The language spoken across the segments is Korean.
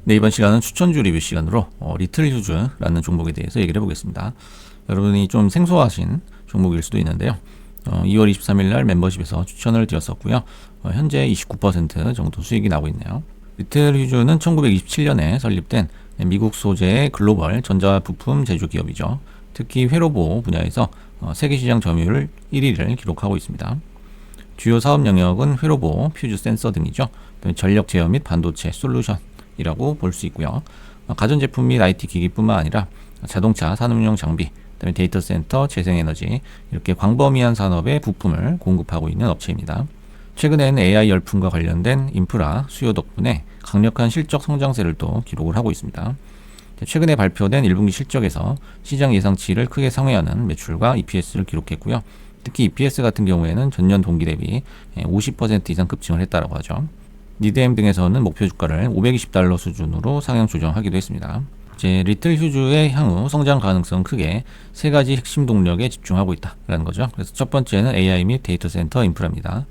네, 이번 시간은 추천주 리뷰 시간으로 리틀 휴즈라는 종목에 대해서 얘기를 해보겠습니다. 여러분이 좀 생소하신 종목일 수도 있는데요. 2월 23일 날 멤버십에서 추천을 드렸었고요. 현재 29% 정도 수익이 나고 있네요. 리틀 휴즈는 1927년에 설립된 미국 소재의 글로벌 전자부품 제조 기업이죠. 특히 회로보호 분야에서 세계시장 점유율 1위를 기록하고 있습니다. 주요 사업 영역은 회로보호, 퓨즈 센서 등이죠. 전력 제어 및 반도체 솔루션이라고 볼 수 있고요. 가전제품 및 IT 기기뿐만 아니라 자동차, 산업용 장비, 그다음에 데이터 센터, 재생에너지 이렇게 광범위한 산업에 부품을 공급하고 있는 업체입니다. 최근에는 AI 열풍과 관련된 인프라 수요 덕분에 강력한 실적 성장세를 또 기록을 하고 있습니다. 최근에 발표된 1분기 실적에서 시장 예상치를 크게 상회하는 매출과 EPS를 기록했고요. 특히 EPS 같은 경우에는 전년 동기 대비 50% 이상 급증을 했다고 하죠. 니드엠 등에서는 목표 주가를 $520 수준으로 상향 조정하기도 했습니다. 이제 리틀 휴즈의 향후 성장 가능성은 크게 세 가지 핵심 동력에 집중하고 있다라는 거죠. 그래서 첫 번째는 AI 및 데이터 센터 인프라입니다.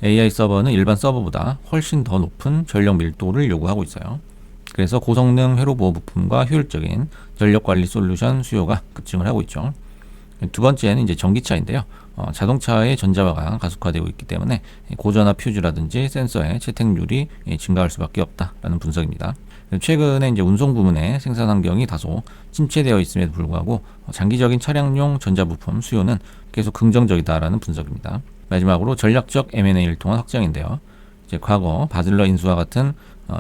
AI 서버는 일반 서버보다 훨씬 더 높은 전력 밀도를 요구하고 있어요. 그래서 고성능 회로보호 부품과 효율적인 전력 관리 솔루션 수요가 급증을 하고 있죠. 두 번째는 이제 전기차인데요. 자동차의 전자화가 가속화되고 있기 때문에 고전화 퓨즈라든지 센서의 채택률이 증가할 수밖에 없다라는 분석입니다. 최근에 이제 운송 부문의 생산 환경이 다소 침체되어 있음에도 불구하고 장기적인 차량용 전자부품 수요는 계속 긍정적이다라는 분석입니다. 마지막으로 전략적 M&A를 통한 확장인데요. 이제 과거 바즐러 인수와 같은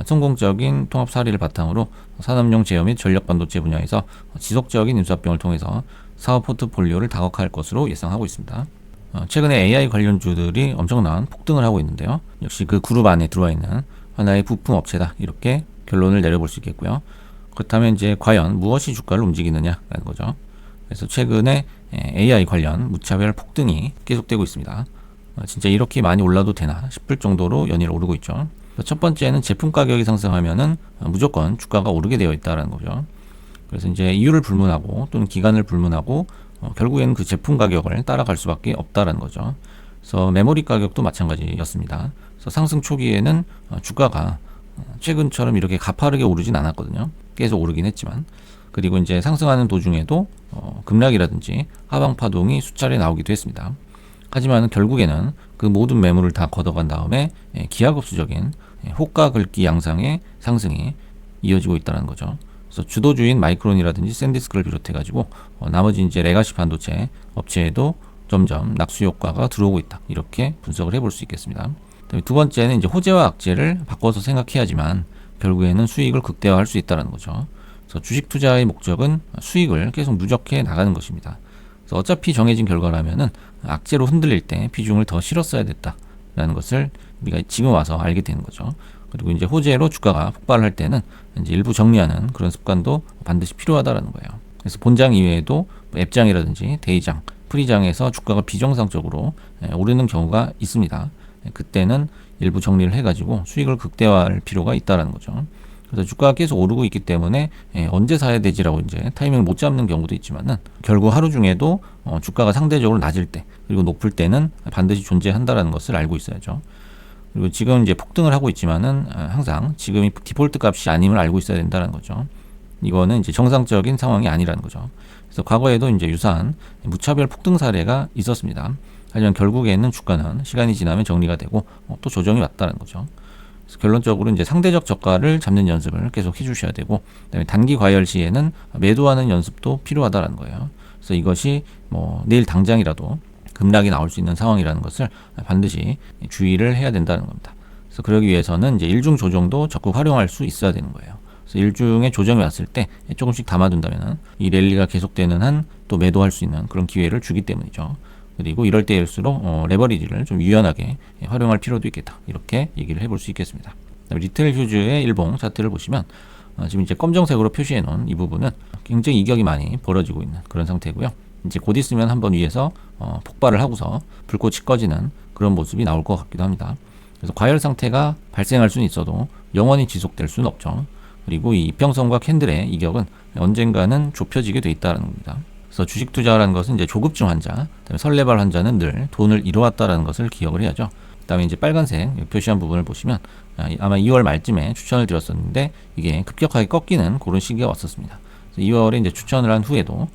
성공적인 통합 사례를 바탕으로 산업용 제어 및 전력 반도체 분야에서 지속적인 인수합병을 통해서 사업 포트폴리오를 다각화할 것으로 예상하고 있습니다. 최근에 AI 관련주들이 엄청난 폭등을 하고 있는데요. 역시 그 그룹 안에 들어와 있는 하나의 부품 업체다 이렇게 결론을 내려볼 수 있겠고요. 그렇다면 이제 과연 무엇이 주가를 움직이느냐라는 거죠. 그래서 최근에 AI 관련 무차별 폭등이 계속되고 있습니다. 진짜 이렇게 많이 올라도 되나 싶을 정도로 연일 오르고 있죠. 첫 번째는 제품 가격이 상승하면은 무조건 주가가 오르게 되어 있다는 거죠. 그래서 이제 이유를 불문하고 또는 기간을 불문하고 결국에는 그 제품 가격을 따라갈 수밖에 없다라는 거죠. 그래서 메모리 가격도 마찬가지였습니다. 그래서 상승 초기에는 주가가 최근처럼 이렇게 가파르게 오르진 않았거든요. 계속 오르긴 했지만. 그리고 이제 상승하는 도중에도 급락이라든지 하방 파동이 수차례 나오기도 했습니다. 하지만 결국에는 그 모든 매물을 다 걷어간 다음에 기하급수적인 호가 긁기 양상의 상승이 이어지고 있다는 거죠. 그래서 주도주인 마이크론이라든지 샌디스크를 비롯해가지고 나머지 이제 레가시 반도체 업체에도 점점 낙수 효과가 들어오고 있다. 이렇게 분석을 해볼 수 있겠습니다. 두 번째는 이제 호재와 악재를 바꿔서 생각해야지만 결국에는 수익을 극대화할 수 있다는 거죠. 그래서 주식 투자의 목적은 수익을 계속 누적해 나가는 것입니다. 그래서 어차피 정해진 결과라면은 악재로 흔들릴 때 비중을 더 실었어야 됐다라는 것을 우리가 지금 와서 알게 되는 거죠. 그리고 이제 호재로 주가가 폭발을 할 때는 이제 일부 정리하는 그런 습관도 반드시 필요하다라는 거예요. 그래서 본장 이외에도 앱장이라든지 데이장, 프리장에서 주가가 비정상적으로 오르는 경우가 있습니다. 그때는 일부 정리를 해가지고 수익을 극대화할 필요가 있다라는 거죠. 그래서 주가가 계속 오르고 있기 때문에 언제 사야 되지라고 이제 타이밍을 못 잡는 경우도 있지만은 결국 하루 중에도 주가가 상대적으로 낮을 때 그리고 높을 때는 반드시 존재한다라는 것을 알고 있어야죠. 그리고 지금 이제 폭등을 하고 있지만은 항상 지금이 디폴트 값이 아님을 알고 있어야 된다는 거죠. 이거는 이제 정상적인 상황이 아니라는 거죠. 그래서 과거에도 이제 유사한 무차별 폭등 사례가 있었습니다. 하지만 결국에는 주가는 시간이 지나면 정리가 되고 또 조정이 왔다는 거죠. 그래서 결론적으로 이제 상대적 저가를 잡는 연습을 계속 해주셔야 되고, 그다음에 단기 과열 시에는 매도하는 연습도 필요하다라는 거예요. 그래서 이것이 뭐 내일 당장이라도 급락이 나올 수 있는 상황이라는 것을 반드시 주의를 해야 된다는 겁니다. 그래서 그러기 위해서는 이제 일중 조정도 적극 활용할 수 있어야 되는 거예요. 그래서 일중에 조정이 왔을 때 조금씩 담아둔다면 이 랠리가 계속되는 한 또 매도할 수 있는 그런 기회를 주기 때문이죠. 그리고 이럴 때일수록 레버리지를 좀 유연하게 활용할 필요도 있겠다. 이렇게 얘기를 해볼 수 있겠습니다. 리틀 휴즈의 일봉 차트를 보시면 지금 이제 검정색으로 표시해 놓은 이 부분은 굉장히 이격이 많이 벌어지고 있는 그런 상태고요. 이제 곧 있으면 한번 위에서 폭발을 하고서 불꽃이 꺼지는 그런 모습이 나올 것 같기도 합니다. 그래서 과열 상태가 발생할 수는 있어도 영원히 지속될 수는 없죠. 그리고 이 이평선과 캔들의 이격은 언젠가는 좁혀지게 돼 있다는 겁니다. 그래서 주식 투자라는 것은 이제 조급증 환자, 설레발 환자는 늘 돈을 잃어왔다라는 것을 기억을 해야죠. 그다음에 이제 빨간색 표시한 부분을 보시면 아마 2월 말쯤에 추천을 드렸었는데 이게 급격하게 꺾이는 그런 시기가 왔었습니다. 2월에 이제 추천을 한 후에도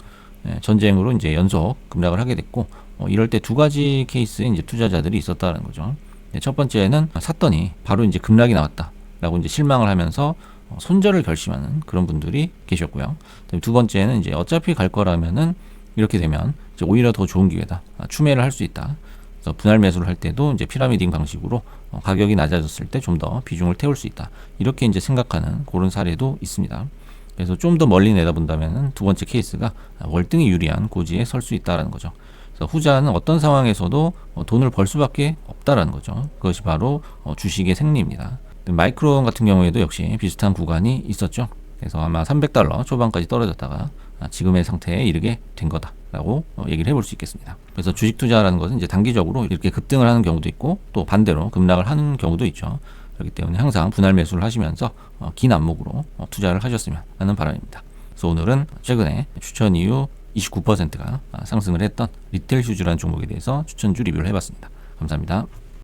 전쟁으로 이제 연속 급락을 하게 됐고 이럴 때 두 가지 케이스의 이제 투자자들이 있었다는 거죠. 첫 번째는 샀더니 바로 이제 급락이 나왔다라고 이제 실망을 하면서 손절을 결심하는 그런 분들이 계셨고요. 두 번째는 이제 어차피 갈 거라면은 이렇게 되면 이제 오히려 더 좋은 기회다. 추매를 할 수 있다. 그래서 분할 매수를 할 때도 이제 피라미딩 방식으로 가격이 낮아졌을 때 좀 더 비중을 태울 수 있다. 이렇게 이제 생각하는 그런 사례도 있습니다. 그래서 좀 더 멀리 내다본다면은 두 번째 케이스가 월등히 유리한 고지에 설 수 있다라는 거죠. 그래서 후자는 어떤 상황에서도 돈을 벌 수밖에 없다라는 거죠. 그것이 바로 주식의 생리입니다. 마이크론 같은 경우에도 역시 비슷한 구간이 있었죠. 그래서 아마 $300 초반까지 떨어졌다가 지금의 상태에 이르게 된 거다라고 얘기를 해볼 수 있겠습니다. 그래서 주식 투자라는 것은 이제 단기적으로 이렇게 급등을 하는 경우도 있고 또 반대로 급락을 하는 경우도 있죠. 그렇기 때문에 항상 분할 매수를 하시면서 긴 안목으로 투자를 하셨으면 하는 바람입니다. 그래서 오늘은 최근에 추천 이후 29%가 상승을 했던 리텔 휴즈라는 종목에 대해서 추천주 리뷰를 해봤습니다. 감사합니다.